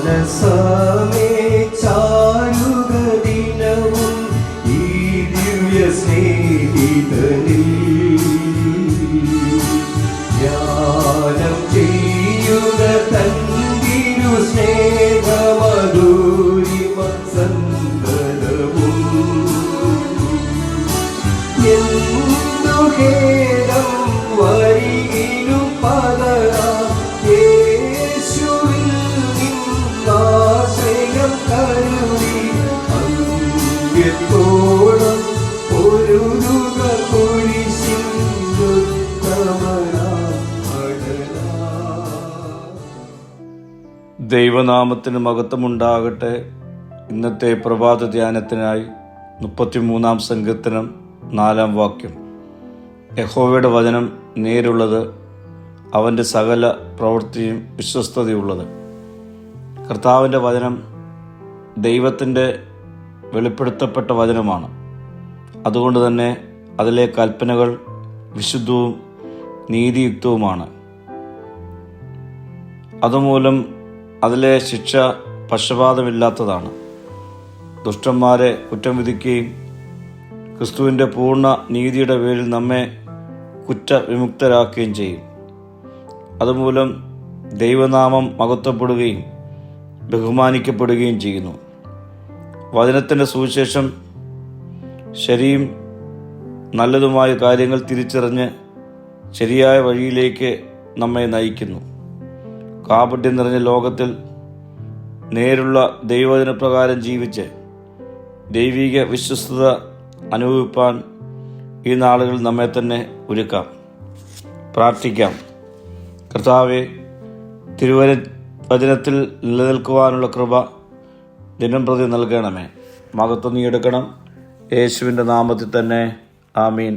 മനസ്സാമേ ചാരുക ദിനവും ഈ ദിവ്യ സ്നേഹിതനിൽ ധ്യാനം ചെയ്യുക തന്നിരു സ്നേഹമധുരിമ സന്തതവും എന്തു ഖേദം വരികിലും പകരാം യേശുവിൽ നിന്നാശ്രയം കരുതി അന്ത്യത്തോളം പൊരുതുക കുരിശിൻ ദൈവനാമത്തിന് മഹത്വമുണ്ടാകട്ടെ. ഇന്നത്തെ പ്രഭാത ധ്യാനത്തിനായി 33-ാം സങ്കീർത്തനം 4-ാം വാക്യം. യഹോവയുടെ വചനം നേരുള്ളത്, അവൻ്റെ സകല പ്രവൃത്തിയും വിശ്വസ്തതയുള്ളത്. കർത്താവിൻ്റെ വചനം ദൈവത്തിൻ്റെ വെളിപ്പെടുത്തപ്പെട്ട വചനമാണ്. അതുകൊണ്ട് തന്നെ അതിലെ കൽപ്പനകൾ വിശുദ്ധവും നീതിയുക്തവുമാണ്. അതുമൂലം അതിലെ ശിക്ഷ പക്ഷപാതമില്ലാത്തതാണ്. ദുഷ്ടന്മാരെ കുറ്റം വിധിക്കുകയും ക്രിസ്തുവിൻ്റെ പൂർണ്ണ നീതിയുടെ പേരിൽ നമ്മെ കുറ്റവിമുക്തരാക്കുകയും ചെയ്യും. അതുമൂലം ദൈവനാമം മഹത്വപ്പെടുകയും ബഹുമാനിക്കപ്പെടുകയും ചെയ്യുന്നു. വചനത്തിൻ്റെ സുവിശേഷം ശരിയും നല്ലതുമായ കാര്യങ്ങൾ തിരിച്ചറിഞ്ഞ് ശരിയായ വഴിയിലേക്ക് നമ്മെ നയിക്കുന്നു. കാപട്യം നിറഞ്ഞ ലോകത്തിൽ നേരുള്ള ദൈവവചനപ്രകാരം ജീവിച്ച് ദൈവിക വിശ്വസ്തത അനുഭവിപ്പാൻ ഈ നാളുകൾ നമ്മെ തന്നെ ഒരുക്കാം. പ്രാർത്ഥിക്കാം. കർത്താവേ, തിരുവചനത്തിൽ നിലനിൽക്കുവാനുള്ള കൃപ ദിനം പ്രതി നൽകണമേ. മഹത്വം നീ എടുക്കണം. യേശുവിൻ്റെ നാമത്തിൽ തന്നെ. ആമീൻ.